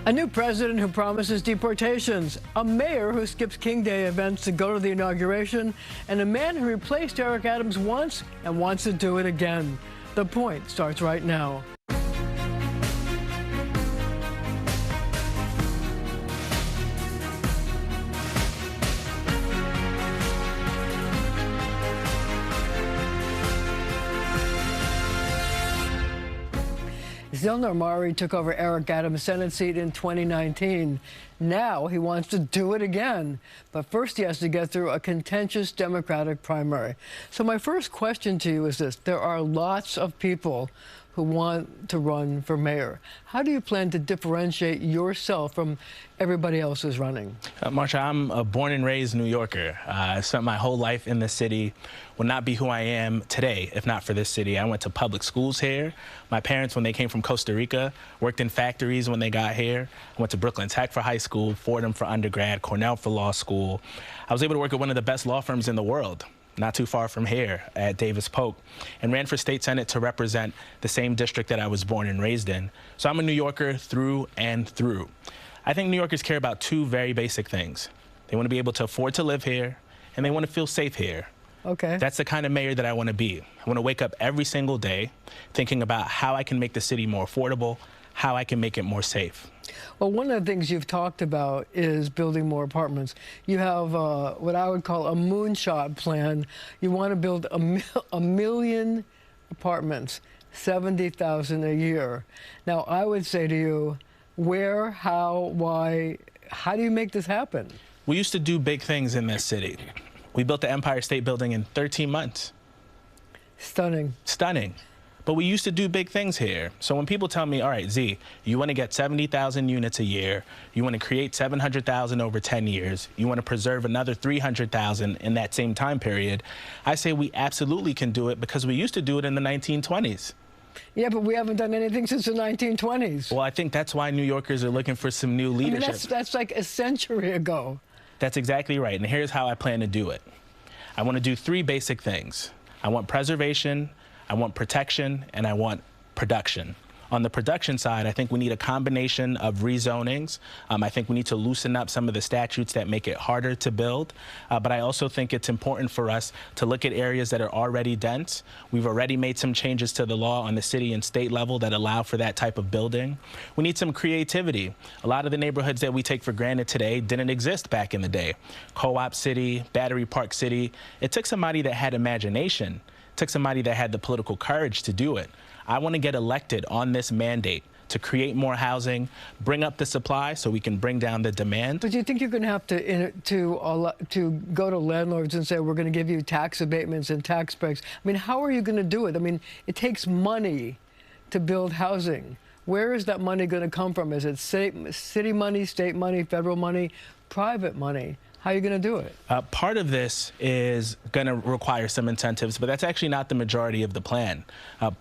A new president who promises deportations, a mayor who skips King Day events to go to the inauguration, and a man who replaced Eric Adams once and wants to do it again. The Point starts right now. Zellnor Myrie took over Eric Adams' Senate seat in 2019. Now he wants to do it again. But first he has to get through a contentious Democratic primary. So my first question to you is this. There are lots of people who want to run for mayor. How do you plan to differentiate yourself from everybody else who's running? Marcia, I'm a born and raised New Yorker. I spent my whole life in this city. Would not be who I am today if not for this city. I went to public schools here. My parents, when they came from Costa Rica, worked in factories when they got here. I went to Brooklyn Tech for high school, Fordham for undergrad, Cornell for law school. I was able to work at one of the best law firms in the world, not too far from here at Davis Polk, and ran for state senate to represent the same district that I was born and raised in. So I'm a New Yorker through and through. I think New Yorkers care about two very basic things. They want to be able to afford to live here, and they want to feel safe here. Okay. That's the kind of mayor that I want to be. I want to wake up every single day thinking about how I can make the city more affordable, how I can make it more safe. Well, one of the things you've talked about is building more apartments. You have what I would call a moonshot plan. You want to build a million apartments, 70,000 a year. Now, I would say to you, where, how, why, how do you make this happen? We used to do big things in this city. We built the Empire State Building in 13 months. Stunning. Stunning. But we used to do big things here. So when people tell me, all right, Z, you want to get 70,000 units a year, you want to create 700,000 over 10 years, you want to preserve another 300,000 in that same time period, I say we absolutely can do it because we used to do it in the 1920s. Yeah, but we haven't done anything since the 1920s. Well, I think that's why New Yorkers are looking for some new leadership. I mean, that's like a century ago. That's exactly right. And here's how I plan to do it. I want to do three basic things. I want preservation, I want protection, and I want production. On the production side, I think we need a combination of rezonings. I think we need to loosen up some of the statutes that make it harder to build. But I also think it's important for us to look at areas that are already dense. We've already made some changes to the law on the city and state level that allow for that type of building. We need some creativity. A lot of the neighborhoods that we take for granted today didn't exist back in the day. Co-op City, Battery Park City. It took somebody that had imagination. It took somebody that had the political courage to do it. I want to get elected on this mandate to create more housing, bring up the supply so we can bring down the demand. But do you think you're going to have to go to landlords and say, we're going to give you tax abatements and tax breaks? I mean, how are you going to do it? I mean, it takes money to build housing. Where is that money going to come from? Is it city money, state money, federal money, private money? How are you going to do it? Part of this is going to require some incentives, but that's actually not the majority of the plan.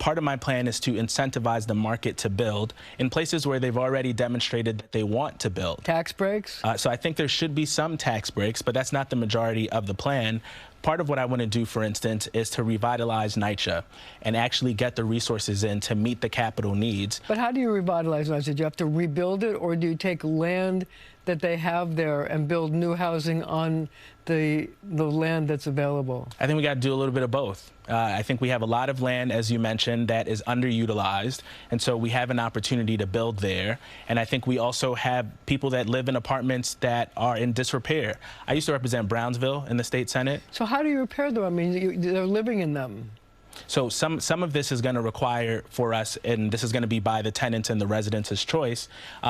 Part of my plan is to incentivize the market to build in places where they've already demonstrated that they want to build. Tax breaks? So I think there should be some tax breaks, but that's not the majority of the plan. Part of what I want to do, for instance, is to revitalize NYCHA and actually get the resources in to meet the capital needs. But how do you revitalize NYCHA? Do you have to rebuild it, or do you take land that they have there and build new housing on the land that's available? I think we got to do a little bit of both. I think we have a lot of land, as you mentioned, that is underutilized, and so we have an opportunity to build there. And I think we also have people that live in apartments that are in disrepair. I used to represent Brownsville in the state senate. So how do you repair them? I mean, they're living in them. So some of this is going to require for us, and this is going to be by the tenants and the residents' choice,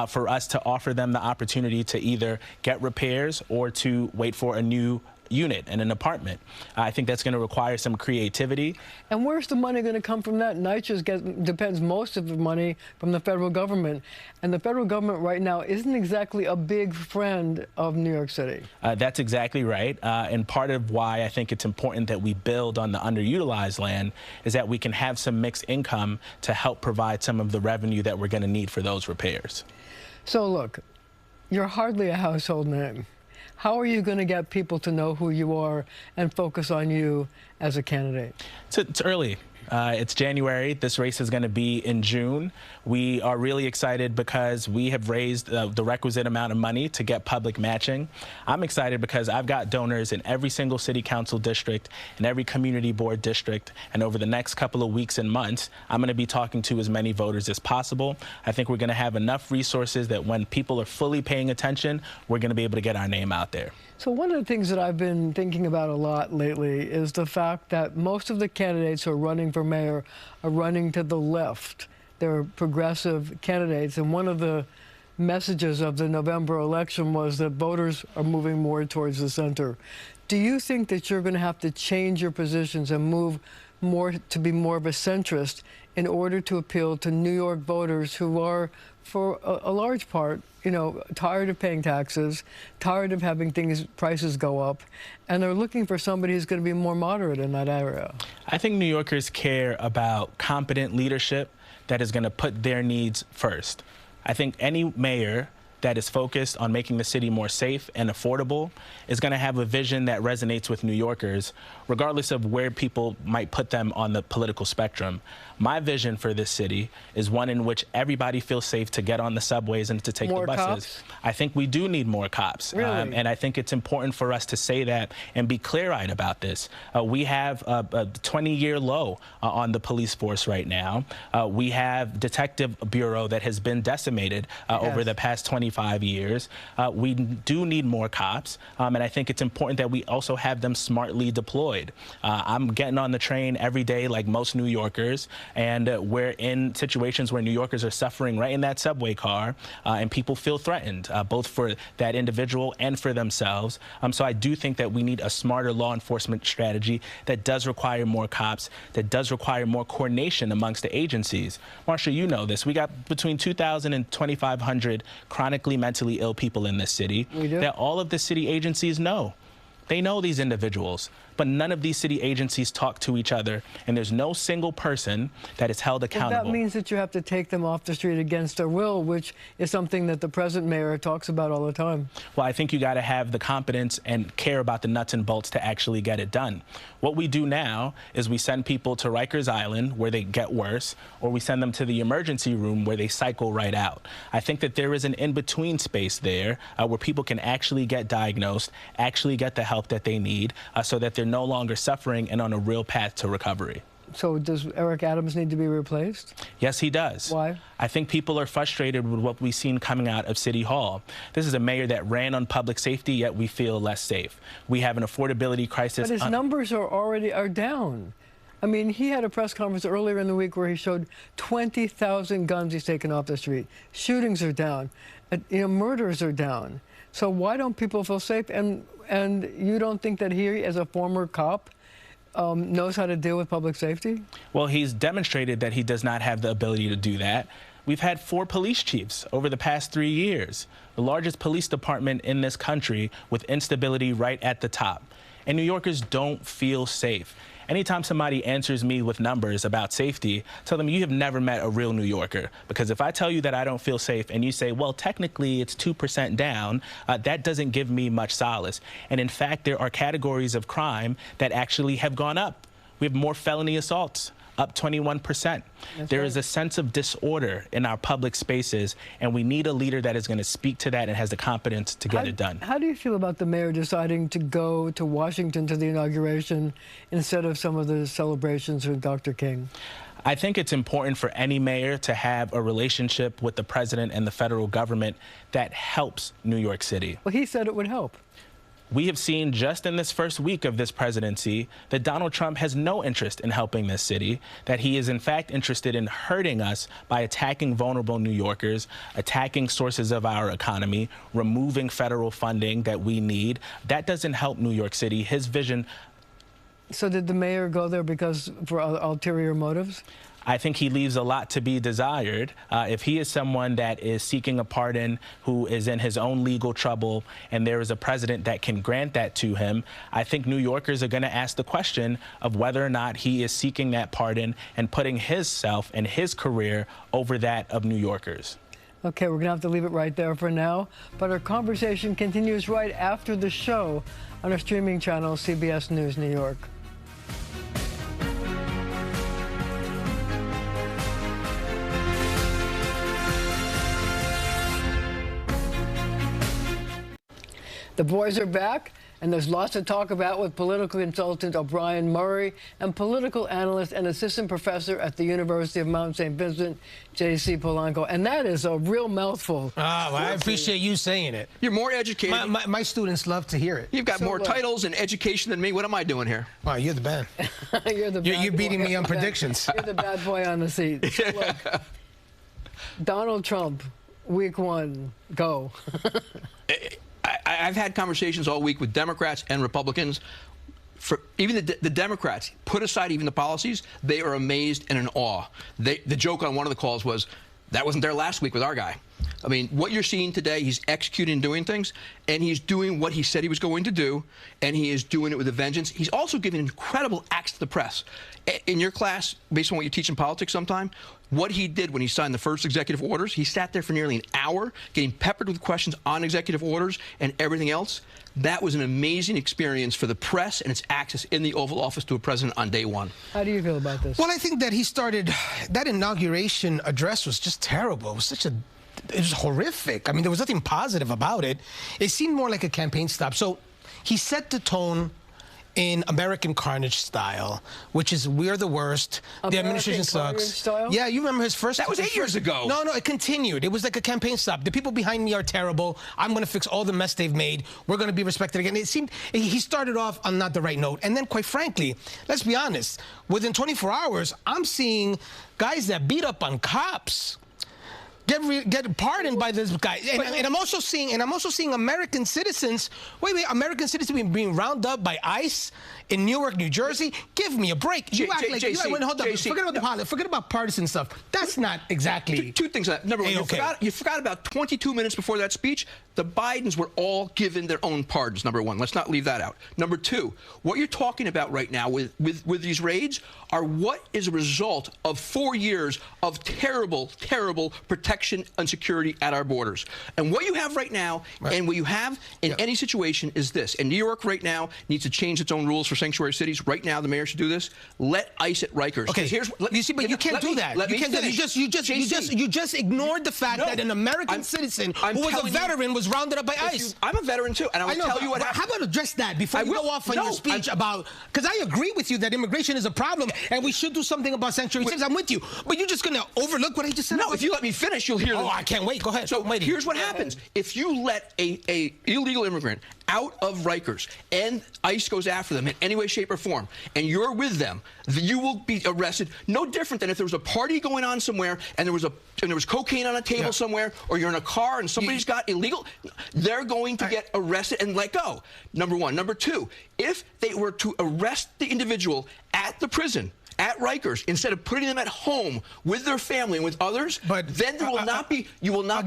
for us to offer them the opportunity to either get repairs or to wait for a new unit in an apartment. I think that's going to require some creativity. And where's the money going to come from that? NYCHA depends most of the money from the federal government. And the federal government right now isn't exactly a big friend of New York City. That's exactly right. And part of why I think it's important that we build on the underutilized land is that we can have some mixed income to help provide some of the revenue that we're going to need for those repairs. So look, you're hardly a household name. How are you going to get people to know who you are and focus on you as a candidate? It's early. It's January. This race is going to be in June. We are really excited because we have raised the requisite amount of money to get public matching. I'm excited because I've got donors in every single city council district and every community board district. And over the next couple of weeks and months, I'm going to be talking to as many voters as possible. I think we're going to have enough resources that when people are fully paying attention, we're going to be able to get our name out there. So one of the things that I've been thinking about a lot lately is the fact that most of the candidates who are running for mayor are running to the left. They're progressive candidates, and one of the messages of the November election was that voters are moving more towards the center. Do you think that you're going to have to change your positions and move more to be more of a centrist in order to appeal to New York voters who are, for a large part, you know, tired of paying taxes, tired of having prices go up, and they're looking for somebody who's going to be more moderate in that area? I think New Yorkers care about competent leadership that is going to put their needs first. I think any mayor that is focused on making the city more safe and affordable is going to have a vision that resonates with New Yorkers, regardless of where people might put them on the political spectrum. My vision for this city is one in which everybody feels safe to get on the subways and to take the buses. Cops? I think we do need more cops. Really? And I think it's important for us to say that and be clear-eyed about this. We have a 20-year low on the police force right now. We have Detective Bureau that has been decimated over the past 25 years. We do need more cops, and I think it's important that we also have them smartly deployed. I'm getting on the train every day like most New Yorkers, and we're in situations where New Yorkers are suffering right in that subway car, and people feel threatened, both for that individual and for themselves. So I do think that we need a smarter law enforcement strategy that does require more cops, that does require more coordination amongst the agencies. Marcia, you know this. We got between 2,000 and 2,500 chronically mentally ill people in this city that all of the city agencies know. They know these individuals, but none of these city agencies talk to each other, and there's no single person that is held accountable. That means that you have to take them off the street against their will, which is something that the present mayor talks about all the time. Well, I think you got to have the competence and care about the nuts and bolts to actually get it done. What we do now is we send people to Rikers Island where they get worse, or we send them to the emergency room where they cycle right out. I think that there is an in-between space there where people can actually get diagnosed, actually get the help that they need, so that they're no longer suffering and on a real path to recovery. So does Eric Adams need to be replaced? Yes, he does. Why? I think people are frustrated with what we've seen coming out of City Hall. This is a mayor that ran on public safety, yet we feel less safe. We have an affordability crisis. But his numbers are down. I mean, he had a press conference earlier in the week where he showed 20,000 guns he's taken off the street. Shootings are down. You know, murders are down. So why don't people feel safe? And you don't think that he, as a former cop, knows how to deal with public safety? Well, he's demonstrated that he does not have the ability to do that. We've had 4 police chiefs over the past 3 years, the largest police department in this country with instability right at the top. And New Yorkers don't feel safe. Anytime somebody answers me with numbers about safety, tell them you have never met a real New Yorker. Because if I tell you that I don't feel safe and you say, well, technically it's 2% down, that doesn't give me much solace. And in fact, there are categories of crime that actually have gone up. We have more felony assaults, up 21%. There is a sense of disorder in our public spaces, and we need a leader that is going to speak to that and has the competence to get it done. How do you feel about the mayor deciding to go to Washington to the inauguration instead of some of the celebrations with Dr. King? I think it's important for any mayor to have a relationship with the president and the federal government that helps New York City. Well, he said it would help. We have seen just in this first week of this presidency that Donald Trump has no interest in helping this city, that he is in fact interested in hurting us by attacking vulnerable New Yorkers, attacking sources of our economy, removing federal funding that we need. That doesn't help New York City. His vision. So did the mayor go there because for ulterior motives? I think he leaves a lot to be desired. If he is someone that is seeking a pardon, who is in his own legal trouble, and there is a president that can grant that to him, I think New Yorkers are going to ask the question of whether or not he is seeking that pardon and putting himself and his career over that of New Yorkers. Okay, we're going to have to leave it right there for now. But our conversation continues right after the show on our streaming channel, CBS News New York. The boys are back, and there's lots to talk about with political consultant O'Brien Murray and political analyst and assistant professor at the University of Mount St. Vincent, J.C. Polanco. And that is a real mouthful. Well, I appreciate you saying it. You're more educated. My students love to hear it. You've got more titles and education than me. What am I doing here? Wow, you're the bad. You're beating me on predictions. You're the bad boy on the seat. So look, Donald Trump, week one, go. I've had conversations all week with Democrats and Republicans. For even the Democrats, put aside even the policies, they are amazed and in awe. The joke on one of the calls was, that wasn't there last week with our guy. I mean, what you're seeing today, he's executing and doing things, and he's doing what he said he was going to do, and he is doing it with a vengeance. He's also giving incredible acts to the press. In your class, based on what you teach in politics sometime, what he did when he signed the first executive orders, he sat there for nearly an hour getting peppered with questions on executive orders and everything else. That was an amazing experience for the press and its access in the Oval Office to a president on day one. How do you feel about this? Well, I think that he started, that inauguration address was just terrible. It was it was horrific. I mean, there was nothing positive about it. It seemed more like a campaign stop. So he set the tone in American Carnage style, which is we're the worst. The administration sucks. Style? Yeah, you remember his first. That was 8 years ago. No, it continued. It was like a campaign stop. The people behind me are terrible. I'm going to fix all the mess they've made. We're going to be respected again. It seemed he started off on not the right note. And then, quite frankly, let's be honest, within 24 hours, I'm seeing guys that beat up on cops get pardoned by this guy, and I'm also seeing American citizens. American citizens being rounded up by ICE in Newark, New Jersey. Give me a break. You act like hold up. Forget about partisan stuff. That's not exactly. Two things. Number one, you forgot about 22 minutes before that speech. The Bidens were all given their own pardons. Number one, let's not leave that out. Number two, what you're talking about right now with these raids are what is a result of 4 years of terrible protection and security at our borders. And what you have right now, and what you have in any situation is this. And New York right now needs to change its own rules for sanctuary cities. Right now, the mayor should do this. Let ICE at Rikers. Okay, you see, but you can't do that. You just ignored the fact that an American citizen who was a veteran was rounded up by ICE. I'm a veteran too, and I will tell you what happened. How about address that before you go off on your speech about? Because I agree with you that immigration is a problem, and we should do something about sanctuary cities. I'm with you, but you're just going to overlook what I just said. No, if you let me finish, you'll hear. Oh, I can't wait. Go ahead. So here's what happens. If you let a illegal immigrant out of Rikers and ICE goes after them in any way, shape, or form, and you're with them, you will be arrested. No different than if there was a party going on somewhere and there was cocaine on a table somewhere, or you're in a car and somebody's got illegal. They're going to get arrested and let go. Number one. Number two, if they were to arrest the individual at the prison, at Rikers, instead of putting them at home with their family and with others, then there will not be. You will not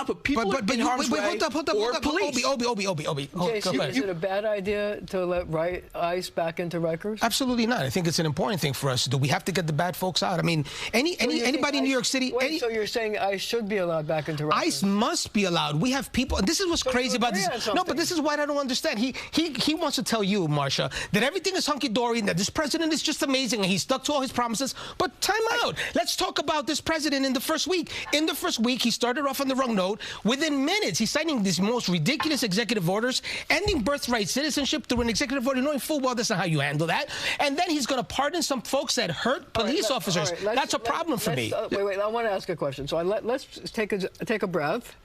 put people in harm's way or police. Obi. Is it a bad idea to let ICE back into Rikers? Absolutely not. I think it's an important thing for us to do. We have to get the bad folks out. I mean, anybody in New York City. So you're saying ICE should be allowed back into Rikers? ICE must be allowed. We have people. This is what's crazy about this. No, but this is what I don't understand. He wants to tell you, Marcia, that everything is hunky dory and that this president is just amazing. And he stuck to all his promises. But time out. Let's talk about this president in the first week. In the first week, he started off on the wrong note. Within minutes, he's signing these most ridiculous executive orders, ending birthright citizenship through an executive order, knowing full well that's not how you handle that. And then he's going to pardon some folks that hurt police officers. That's a problem for me. Wait. I want to ask a question. So let's take a breath,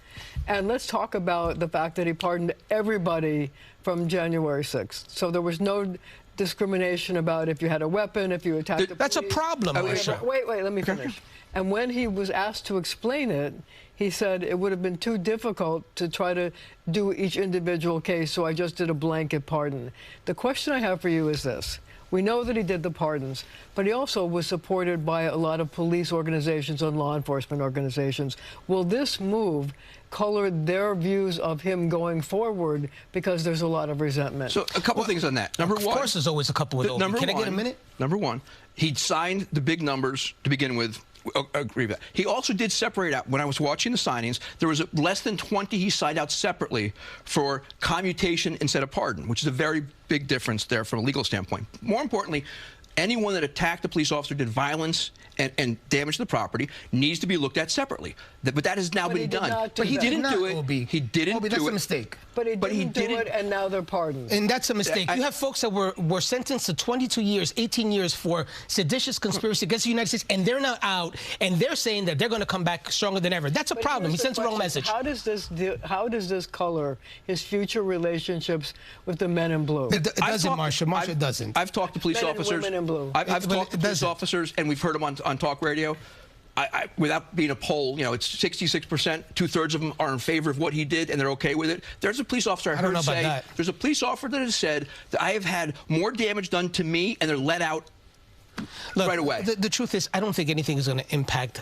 and let's talk about the fact that he pardoned everybody from January 6th. So there was no discrimination about if you had a weapon, if you attacked the police. That's a problem, Marcia. Wait, let me finish. And when he was asked to explain it, he said it would have been too difficult to try to do each individual case, so I just did a blanket pardon. The question I have for you is this. We know that he did the pardons, but he also was supported by a lot of police organizations and law enforcement organizations. Will this move color their views of him going forward because there's a lot of resentment? So a couple things on that. Number one. Of course there's always a couple with Obi. Can I get a minute? Number one, he'd signed the big numbers to begin with. Agree with that. He also did separate out. When I was watching the signings, there was less than 20 he signed out separately for commutation instead of pardon, which is a very big difference there from a legal standpoint. More importantly, anyone that attacked a police officer, did violence and damage to the property, needs to be looked at separately. But that has now been done. But he didn't do it. He didn't do it. That's a mistake. But he didn't do it, and now they're pardoned. And that's a mistake. You have folks that were sentenced to 22 years, 18 years for seditious conspiracy against the United States, and they're now out, and they're saying that they're going to come back stronger than ever. That's a problem. He sends the wrong message. How does this color his future relationships with the men in blue? It doesn't, Marcia. Marcia, it doesn't. I've talked to police officers. Men and women in blue. I've talked to police officers, and we've heard them on talk radio. Without being a poll, it's 66%, 2/3 of them are in favor of what he did, and they're okay with it. There's a police officer I heard say, there's a police officer that has said that I have had more damage done to me, and they're let out right away. The truth is, I don't think anything is going to impact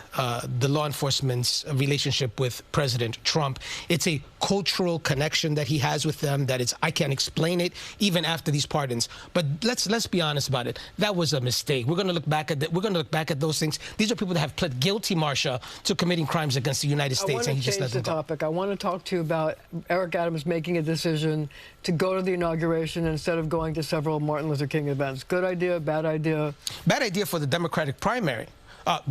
the law enforcement's relationship with President Trump. It's a cultural connection that he has with them that I can't explain it even after these pardons. But let's be honest about it. That was a mistake. We're going to look back at that. We're going to look back at those things. These are people that have pled guilty, Marcia, to committing crimes against the United States, and he just let them go. I want to change the topic. I want to talk to you about Eric Adams making a decision to go to the inauguration instead of going to several Martin Luther King events. Good idea, bad idea? Bad idea for the Democratic primary.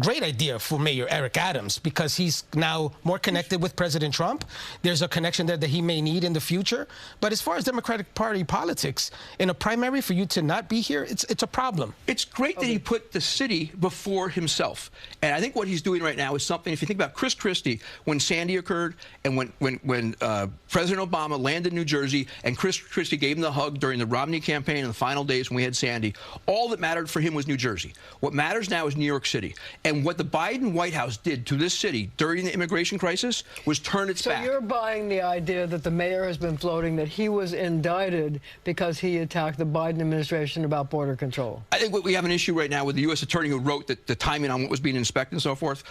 Great idea for Mayor Eric Adams, because he's now more connected with President Trump. There's a connection there that he may need in the future. But as far as Democratic Party politics, in a primary, for you to not be here, it's a problem. It's great that he put the city before himself. And I think what he's doing right now is something, if you think about Chris Christie, when Sandy occurred, and when President Obama landed in New Jersey, and Chris Christie gave him the hug during the Romney campaign in the final days when we had Sandy, all that mattered for him was New Jersey. What matters now is New York City. And what the Biden White House did to this city during the immigration crisis was turn its back. So you're buying the idea that the mayor has been floating that he was indicted because he attacked the Biden administration about border control? I think we have an issue right now with the U.S. attorney who wrote that the timing on what was being inspected and so forth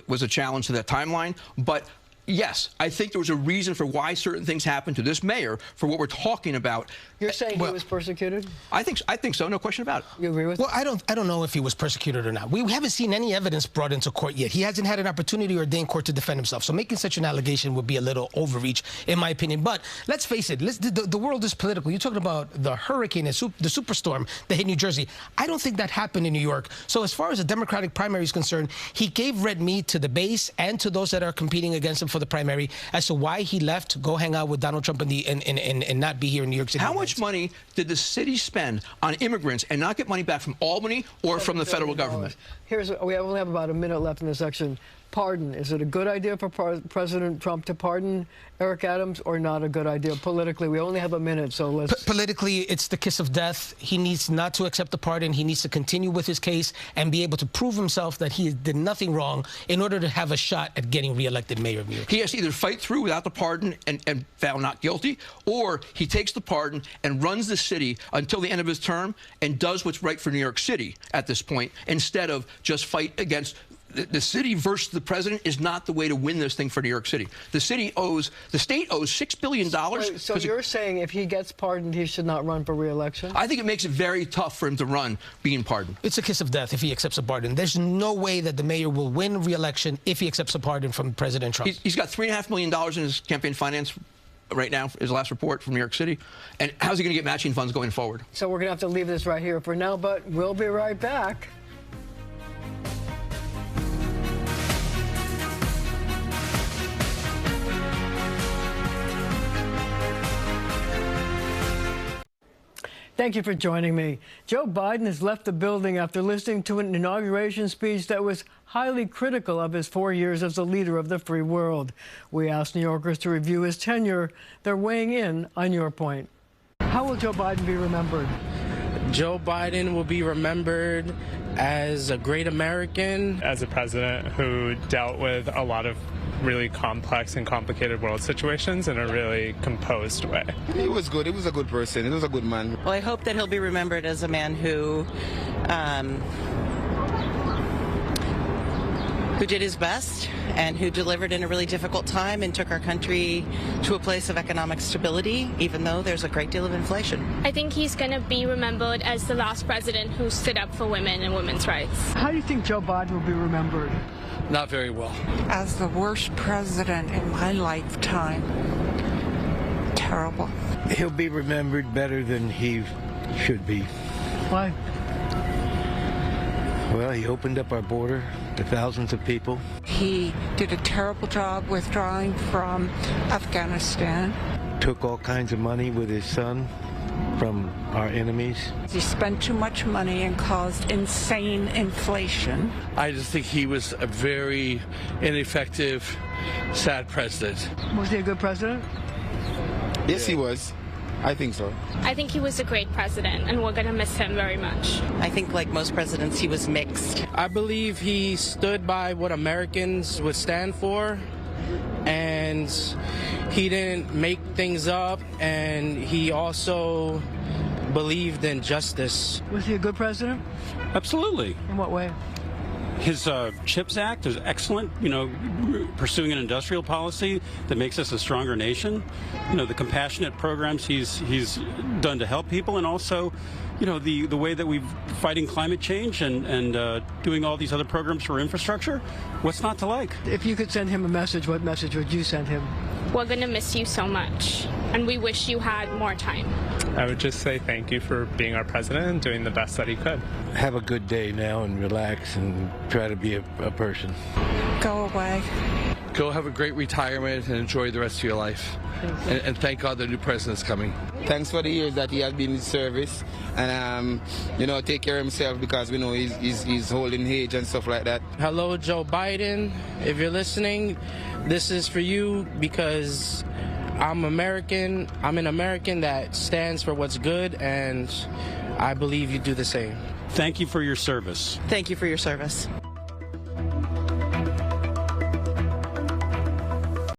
was a challenge to that timeline. But yes, I think there was a reason for why certain things happened to this mayor for what we're talking about. You're saying he was persecuted? I think so, no question about it. You agree with Well, I don't know if he was persecuted or not. We haven't seen any evidence brought into court yet. He hasn't had an opportunity or a day in court to defend himself. So making such an allegation would be a little overreach, in my opinion. But let's face it, the world is political. You're talking about the hurricane, the superstorm that hit New Jersey. I don't think that happened in New York. So as far as the Democratic primary is concerned, he gave red meat to the base and to those that are competing against him for the primary as to why he left to go hang out with Donald Trump and not be here in New York City. How much money did the city spend on immigrants and not get money back from Albany or from the federal government? We only have about a minute left in this section. Pardon. Is it a good idea for President Trump to pardon Eric Adams, or not a good idea politically? We only have a minute, so let's... Politically, it's the kiss of death. He needs not to accept the pardon. He needs to continue with his case and be able to prove himself that he did nothing wrong in order to have a shot at getting reelected mayor of New York. He has to either fight through without the pardon and found not guilty, or he takes the pardon and runs the city until the end of his term and does what's right for New York City at this point, instead of just fight against... The city versus the president is not the way to win this thing for New York City. The state owes $6 billion. So you're saying if he gets pardoned, he should not run for re-election? I think it makes it very tough for him to run being pardoned. It's a kiss of death if he accepts a pardon. There's no way that the mayor will win re-election if he accepts a pardon from President Trump. He's got $3.5 million in his campaign finance right now, his last report from New York City. And how's he going to get matching funds going forward? So we're going to have to leave this right here for now, but we'll be right back. Thank you for joining me. Joe Biden has left the building after listening to an inauguration speech that was highly critical of his 4 years as the leader of the free world. We asked New Yorkers to review his tenure. They're weighing in on your point. How will Joe Biden be remembered? Joe Biden will be remembered as a great American. As a president who dealt with a lot of really complex and complicated world situations in a really composed way. He was good. He was a good person. He was a good man. Well, I hope that he'll be remembered as a man who did his best and who delivered in a really difficult time and took our country to a place of economic stability, even though there's a great deal of inflation. I think he's going to be remembered as the last president who stood up for women and women's rights. How do you think Joe Biden will be remembered? Not very well. As the worst president in my lifetime. Terrible. He'll be remembered better than he should be. Why? Well, he opened up our border to thousands of people. He did a terrible job withdrawing from Afghanistan. Took all kinds of money with his son from our enemies. He spent too much money and caused insane inflation. I just think he was a very ineffective, sad president. Was he a good president? Yes, he was. I think so. I think he was a great president, and we're going to miss him very much. I think, like most presidents, he was mixed. I believe he stood by what Americans would stand for, and he didn't make things up, and he also believed in justice. Was he a good president? Absolutely. In what way? His CHIPS Act is excellent, pursuing an industrial policy that makes us a stronger nation. The compassionate programs he's done to help people, and also, the way that we're fighting climate change and doing all these other programs for infrastructure. What's not to like? If you could send him a message, what message would you send him? We're going to miss you so much, and we wish you had more time. I would just say thank you for being our president and doing the best that he could. Have a good day now and relax and try to be a person. Go away. Go have a great retirement and enjoy the rest of your life. And thank God the new president's coming. Thanks for the years that he has been in service, and take care of himself, because we know he's holding age and stuff like that. Hello, Joe Biden. If you're listening, this is for you, because I'm American. I'm an American that stands for what's good, and I believe you do the same. Thank you for your service. Thank you for your service.